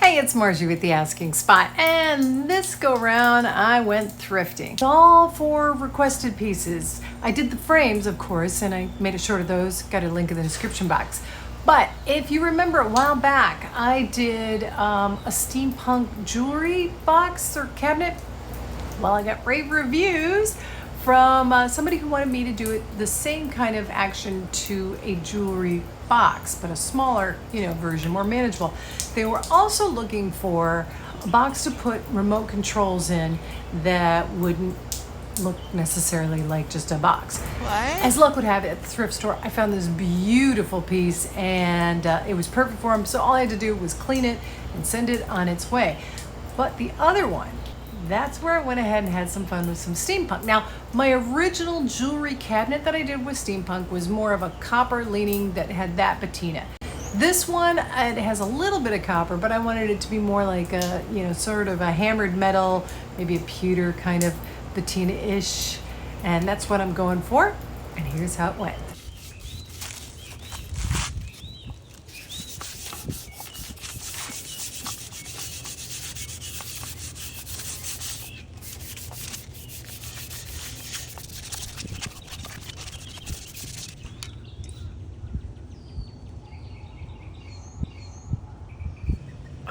Hi, it's Margie with the Asking Spot, and this go round I went thrifting. All for requested pieces. I did the frames, of course, and I made a short of those. Got a link in the description box. But if you remember a while back, I did a steampunk jewelry box or cabinet. Well, I got rave reviews from somebody who wanted me to do it the same kind of action to a jewelry box, but a smaller, version, more manageable. They were also looking for a box to put remote controls in that wouldn't look necessarily like just a box. What? As luck would have it, at the thrift store, I found this beautiful piece, and it was perfect for them. So all I had to do was clean it and send it on its way. But the other one, that's where I went ahead and had some fun with some steampunk. Now, my original jewelry cabinet that I did with steampunk was more of a copper leaning that had that patina. This one, it has a little bit of copper, but I wanted it to be more like a, sort of a hammered metal, maybe a pewter kind of patina-ish. And that's what I'm going for. And here's how it went.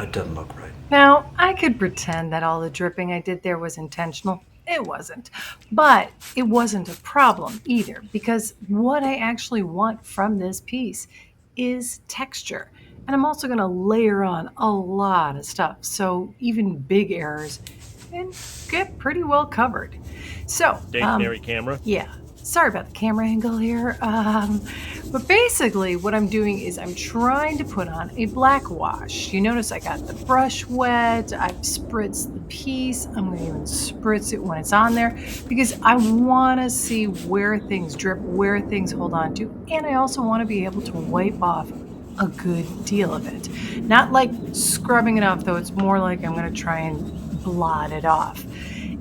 It doesn't look right. Now, I could pretend that all the dripping I did there was intentional. It wasn't. But it wasn't a problem either, because what I actually want from this piece is texture. And I'm also going to layer on a lot of stuff, so even big errors can get pretty well covered. So, Stationary camera. yeah, sorry about the camera angle here. But basically what I'm doing is I'm trying to put on a black wash. You notice I got the brush wet, I've spritzed the piece. I'm going to even spritz it when it's on there because I want to see where things drip, where things hold on to, and I also want to be able to wipe off a good deal of it. Not like scrubbing it off though, it's more like I'm going to try and blot it off.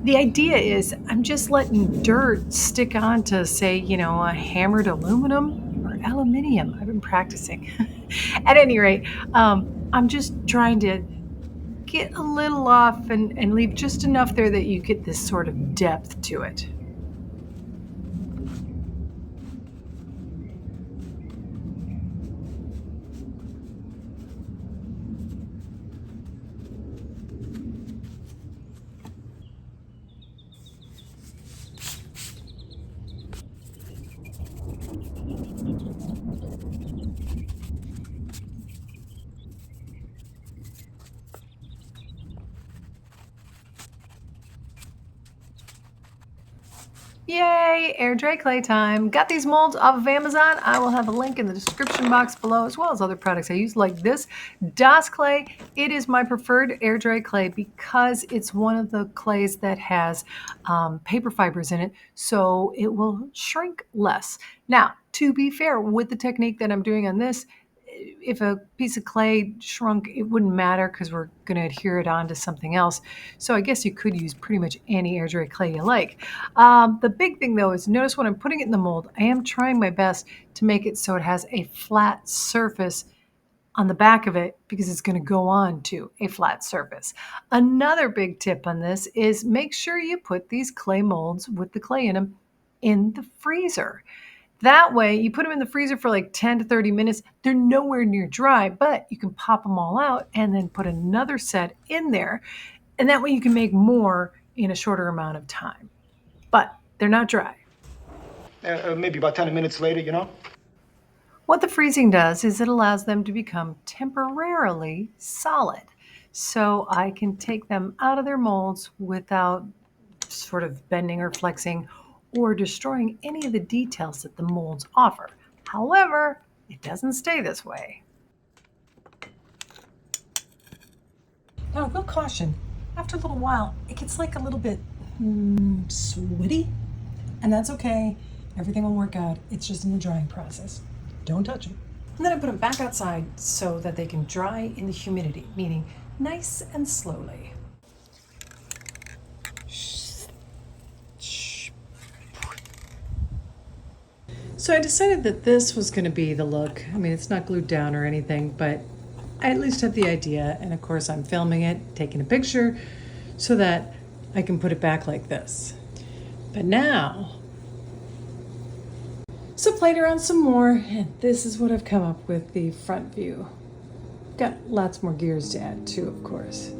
The idea is I'm just letting dirt stick onto, say, a hammered aluminum or aluminium. I've been practicing. At any rate, I'm just trying to get a little off and leave just enough there that you get this sort of depth to it. Yay, air dry clay time. Got these molds off of Amazon. I will have a link in the description box below, as well as other products I use like this DOS clay. It is my preferred air dry clay because it's one of the clays that has paper fibers in it, so it will shrink less. Now, to be fair, with the technique that I'm doing on this, if a piece of clay shrunk, it wouldn't matter because we're going to adhere it onto something else. So I guess you could use pretty much any air dry clay you like. The big thing though is notice when I'm putting it in the mold, I am trying my best to make it so it has a flat surface on the back of it because it's going to go on to a flat surface. Another big tip on this is make sure you put these clay molds with the clay in them in the freezer. That way, you put them in the freezer for like 10 to 30 minutes. They're nowhere near dry, but you can pop them all out and then put another set in there. And that way you can make more in a shorter amount of time. But they're not dry. Maybe about 10 minutes later. What the freezing does is it allows them to become temporarily solid. So I can take them out of their molds without sort of bending or flexing or destroying any of the details that the molds offer. However, it doesn't stay this way. Now, real caution, after a little while, it gets like a little bit sweaty, and that's okay. Everything will work out. It's just in the drying process. Don't touch them. And then I put them back outside so that they can dry in the humidity, meaning nice and slowly. So I decided that this was going to be the look. I mean, it's not glued down or anything, but I at least have the idea, and of course I'm filming it, taking a picture, so that I can put it back like this. But now, so played around some more, and this is what I've come up with, the front view. Got lots more gears to add too, of course.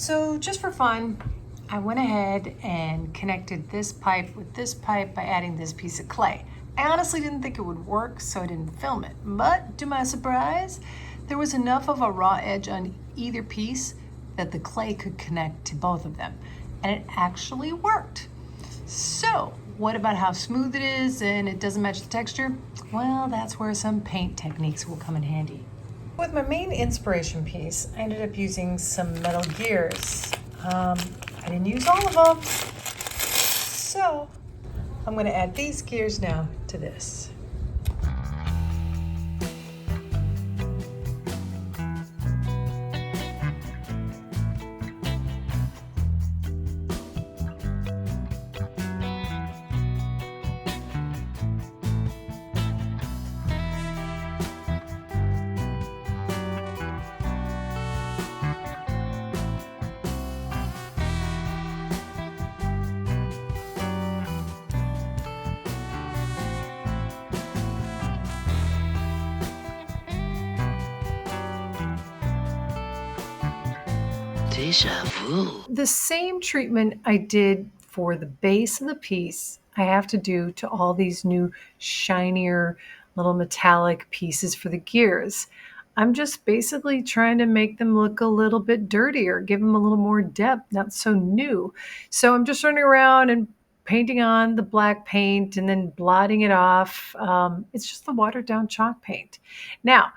So just for fun, I went ahead and connected this pipe with this pipe by adding this piece of clay. I honestly didn't think it would work, so I didn't film it. But to my surprise, there was enough of a raw edge on either piece that the clay could connect to both of them. And it actually worked. So what about how smooth it is and it doesn't match the texture? Well, that's where some paint techniques will come in handy. With my main inspiration piece, I ended up using some metal gears. I didn't use all of them, so I'm going to add these gears now to this. Deja vu. The same treatment I did for the base of the piece, I have to do to all these new shinier little metallic pieces for the gears. I'm just basically trying to make them look a little bit dirtier, give them a little more depth, not so new. So I'm just running around and painting on the black paint and then blotting it off. It's just the watered down chalk paint. Now,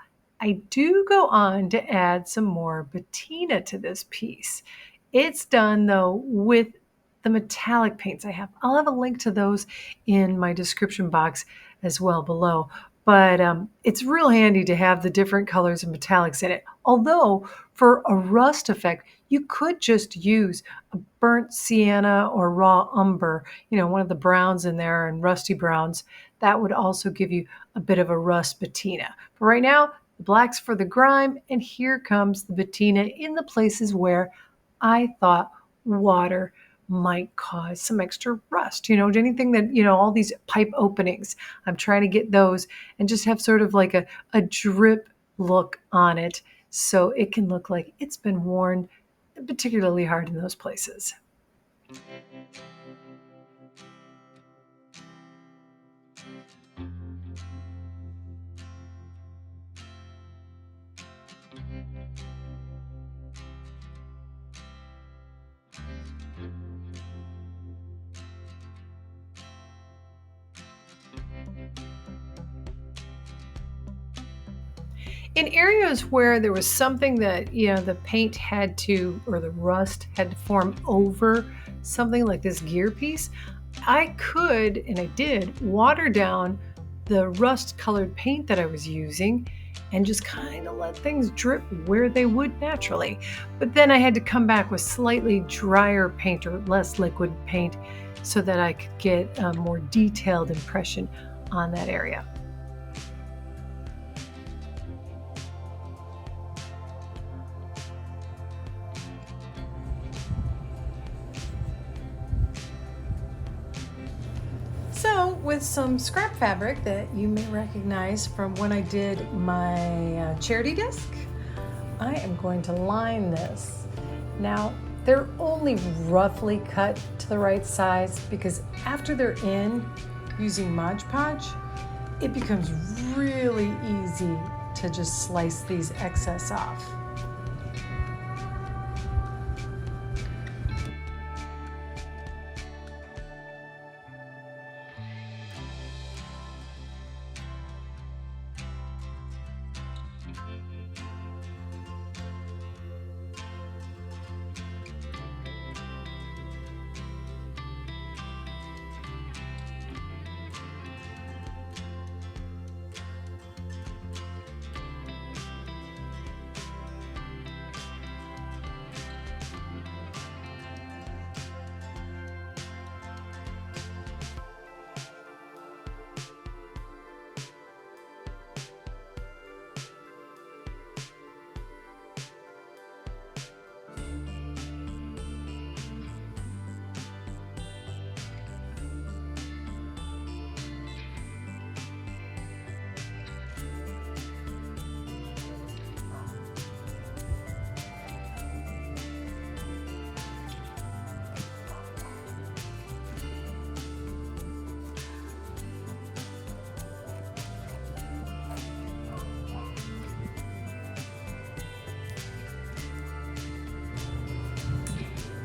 I do go on to add some more patina to this piece. It's done though with the metallic paints I have. I'll have a link to those in my description box as well below. But it's real handy to have the different colors and metallics in it. Although for a rust effect, you could just use a burnt sienna or raw umber, one of the browns in there and rusty browns. That would also give you a bit of a rust patina. But right now, the black's for the grime, and here comes the patina in the places where I thought water might cause some extra rust, anything that, all these pipe openings. I'm trying to get those and just have sort of like a drip look on it so it can look like it's been worn particularly hard in those places. In areas where there was something that, the paint had to, or the rust had to form over something like this gear piece, I could, and I did, water down the rust colored paint that I was using and just kind of let things drip where they would naturally. But then I had to come back with slightly drier paint or less liquid paint so that I could get a more detailed impression on that area. So with some scrap fabric that you may recognize from when I did my charity disc, I am going to line this. Now, they're only roughly cut to the right size because after they're in, using Mod Podge, it becomes really easy to just slice these excess off.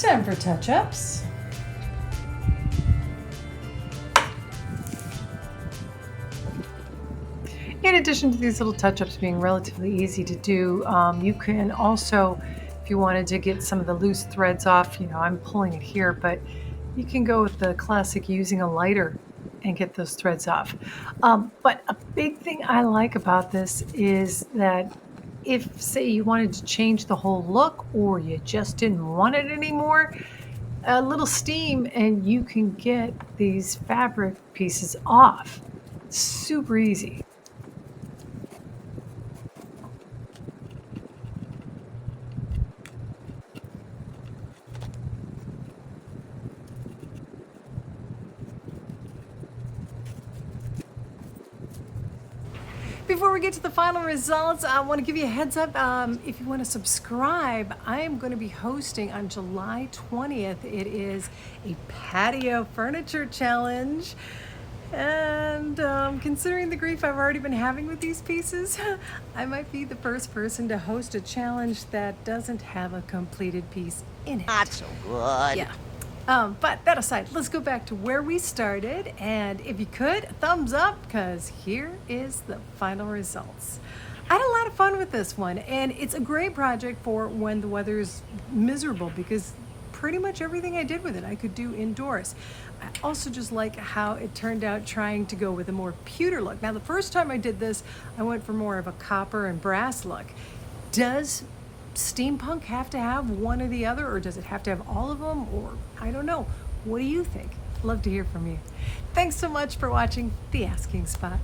time for touch-ups. In addition to these little touch-ups being relatively easy to do, you can also, if you wanted to get some of the loose threads off, I'm pulling it here, but you can go with the classic using a lighter and get those threads off. But a big thing I like about this is that if, say, you wanted to change the whole look or you just didn't want it anymore, a little steam and you can get these fabric pieces off. Super easy. Before we get to the final results, I want to give you a heads up. If you want to subscribe, I am going to be hosting on July 20th. It is a patio furniture challenge. And considering the grief I've already been having with these pieces, I might be the first person to host a challenge that doesn't have a completed piece in it. Not so good. Yeah. But that aside, let's go back to where we started. And if you could, a thumbs up, because here is the final results. I had a lot of fun with this one, and it's a great project for when the weather is miserable, because pretty much everything I did with it I could do indoors. I also just like how it turned out trying to go with a more pewter look. Now, the first time I did this, I went for more of a copper and brass look. Does steampunk have to have one or the other, or does it have to have all of them, or I don't know? What do you think? Love to hear from you. Thanks so much for watching The Asking Spot.